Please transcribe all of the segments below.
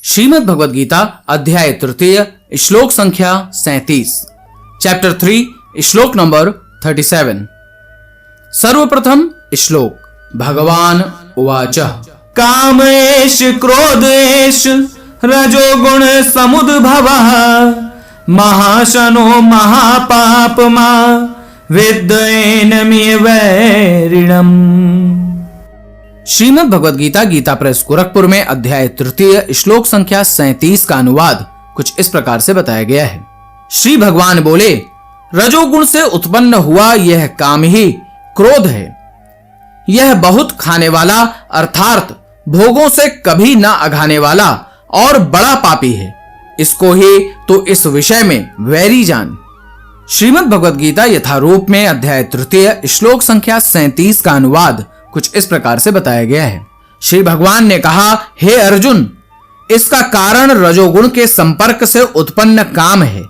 श्रीमद् भगवद गीता अध्याय तृतीय श्लोक संख्या 37 चैप्टर 3 श्लोक नंबर 37। सर्वप्रथम श्लोक भगवान उवाच कामेश क्रोधेश रजोगुण समुद्भवः महाशनो महापापमा विद्येनमिह वैरिणम्। श्रीमद् भगवद गीता गीता प्रेस गोरखपुर में अध्याय तृतीय श्लोक संख्या 37 का अनुवाद कुछ इस प्रकार से बताया गया है। श्री भगवान बोले, रजोगुण से उत्पन्न हुआ यह काम ही क्रोध है। यह बहुत खाने वाला अर्थात भोगों से कभी न अघाने वाला और बड़ा पापी है। इसको ही तो इस विषय में वैरी जान। श्रीमद् भगवद गीता यथारूप में अध्याय तृतीय श्लोक संख्या 37 का अनुवाद कुछ इस प्रकार से बताया गया है। श्री भगवान ने कहा, हे अर्जुन, इसका कारण रजोगुण के संपर्क से उत्पन्न काम है,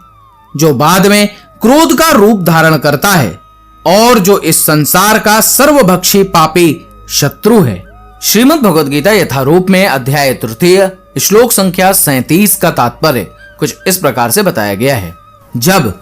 जो बाद में क्रोध का रूप धारण करता है और जो इस संसार का सर्वभक्षी पापी शत्रु है। श्रीमद् भगवद गीता यथारूप में अध्याय तृतीय श्लोक संख्या 37 का तात्पर्य कुछ इस प्रकार से बताया गया है। जब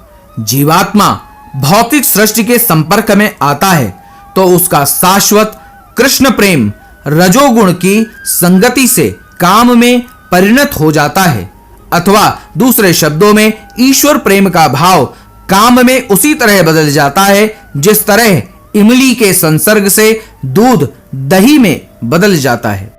जीवात्मा भौतिक सृष्टि के संपर्क में आता है तो उसका शाश्वत कृष्ण प्रेम रजोगुण की संगति से काम में परिणत हो जाता है, अथवा दूसरे शब्दों में ईश्वर प्रेम का भाव काम में उसी तरह बदल जाता है जिस तरह इमली के संसर्ग से दूध दही में बदल जाता है।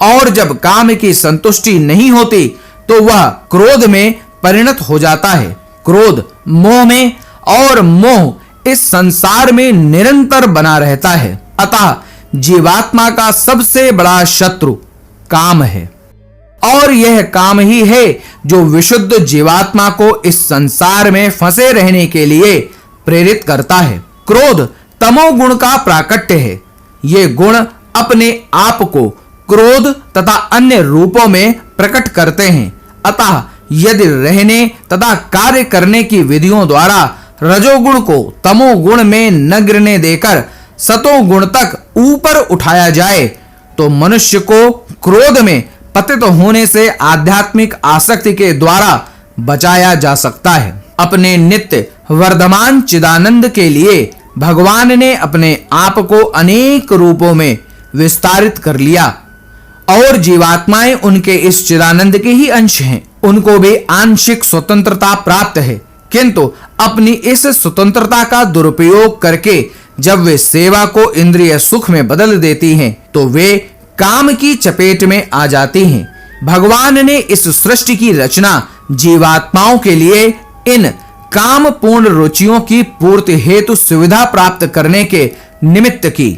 और जब काम की संतुष्टि नहीं होती तो वह क्रोध में परिणत हो जाता है। क्रोध मोह में और मोह इस संसार में निरंतर बना रहता है। अतः जीवात्मा का सबसे बड़ा शत्रु काम है और यह काम ही है जो विशुद्ध जीवात्मा को इस संसार में फंसे रहने के लिए प्रेरित करता है। क्रोध तमोगुण का प्राकट्य है। ये गुण अपने आप को क्रोध तथा अन्य रूपों में प्रकट करते हैं। अतः यदि रहने तथा कार्य करने की विधियों द्वारा रजोगुण को तमोगुण में न गिरने देकर सतोगुण तक ऊपर उठाया जाए तो मनुष्य को क्रोध में पतित होने से आध्यात्मिक आसक्ति के द्वारा बचाया जा सकता है। अपने नित्य वर्धमान चिदानंद के लिए भगवान ने अपने आप को अनेक रूपों में विस्तारित कर लिया और जीवात्माएं उनके इस चिदानंद के ही अंश हैं। उनको भी आंशिक स्वतंत्रता प्राप्त है, किंतु अपनी इस स्वतंत्रता का दुरुपयोग करके जब वे सेवा को इंद्रिय सुख में बदल देती हैं तो वे काम की चपेट में आ जाती हैं। भगवान ने इस सृष्टि की रचना जीवात्माओं के लिए इन काम पूर्ण रुचियों की पूर्ति हेतु सुविधा प्राप्त करने के निमित्त की,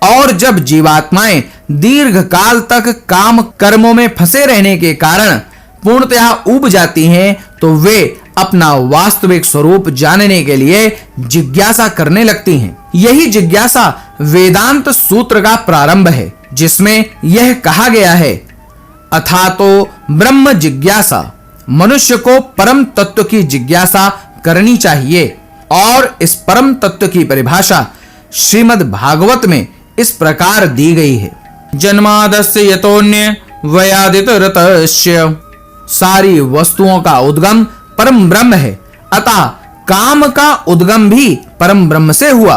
और जब जीवात्माएं दीर्घ काल तक काम कर्मों में फंसे रहने के कारण पूर्णतः ऊब जाती हैं तो वे अपना वास्तविक स्वरूप जानने के लिए जिज्ञासा करने लगती हैं। यही जिज्ञासा वेदांत सूत्र का प्रारंभ है, जिसमें यह कहा गया है, अथातो ब्रह्म जिज्ञासा। मनुष्य को परम तत्व की जिज्ञासा करनी चाहिए और इस परम तत्व की परिभाषा श्रीमद् भागवत में इस प्रकार दी गई है, जन्मादस्य यतोन्य वयादित रतस्य। सारी वस्तुओं का उद्गम परम ब्रह्म है, अतः काम का उद्गम भी परम ब्रह्म से हुआ।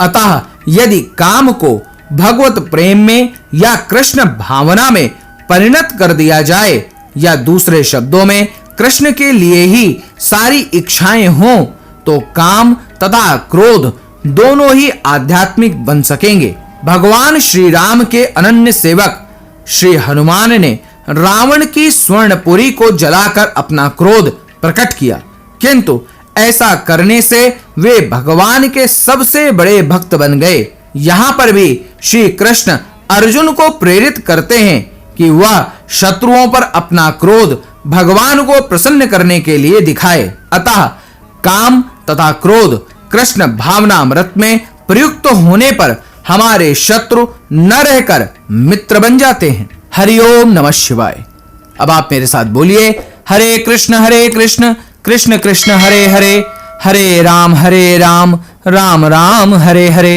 अतः यदि काम को भगवत प्रेम में या कृष्ण भावना में परिणत कर दिया जाए या दूसरे शब्दों में कृष्ण के लिए ही सारी इच्छाएं हों तो काम तथा क्रोध दोनों ही आध्यात्मिक बन सकेंगे। भगवान श्री राम के अनन्य सेवक श्री हनुमान ने रावण की स्वर्णपुरी को जलाकर अपना क्रोध प्रकट किया, किंतु ऐसा करने से वे भगवान के सबसे बड़े भक्त बन गए। यहाँ पर भी श्री कृष्ण अर्जुन को प्रेरित करते हैं कि वह शत्रुओं पर अपना क्रोध भगवान को प्रसन्न करने के लिए दिखाए। अतः काम तथा क्रोध कृष्ण भावनामृत में प्रयुक्त होने पर हमारे शत्रु न रहकर मित्र बन जाते हैं। हरिओम नमः शिवाय। अब आप मेरे साथ बोलिए, हरे कृष्ण कृष्ण कृष्ण हरे हरे, हरे राम राम राम हरे हरे।